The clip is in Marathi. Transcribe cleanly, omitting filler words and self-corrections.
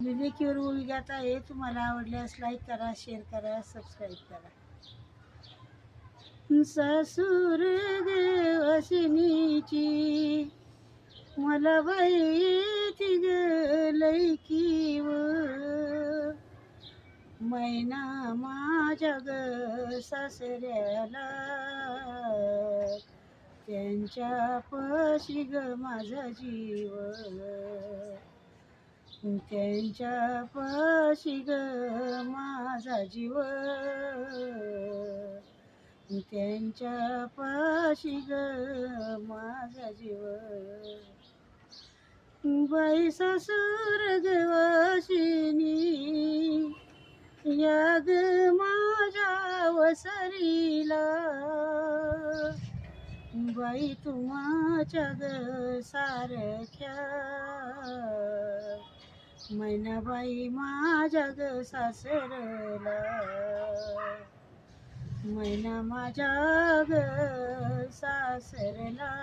मी लेकीवर ओळी गात आहे. तुम्हाला आवडल्यास लाईक करा, शेअर करा, सबस्क्राईब करा. सासूर देवासिनीची मला बाई ती ग लैकी व मैना माझ्या ग सासऱ्याला त्यांच्या पाशी ग माझा जीव त्यांच्या पाशी ग माझा जीव त्यांच्या पाशी ग माझा जीव बाई सासूर गवाशिनी या ग माझ्या वसरीला बाई तुमाच्या ग सारख्या मैनाबाई माझ्या ग सासरला मैना माझ्या ग सासरला.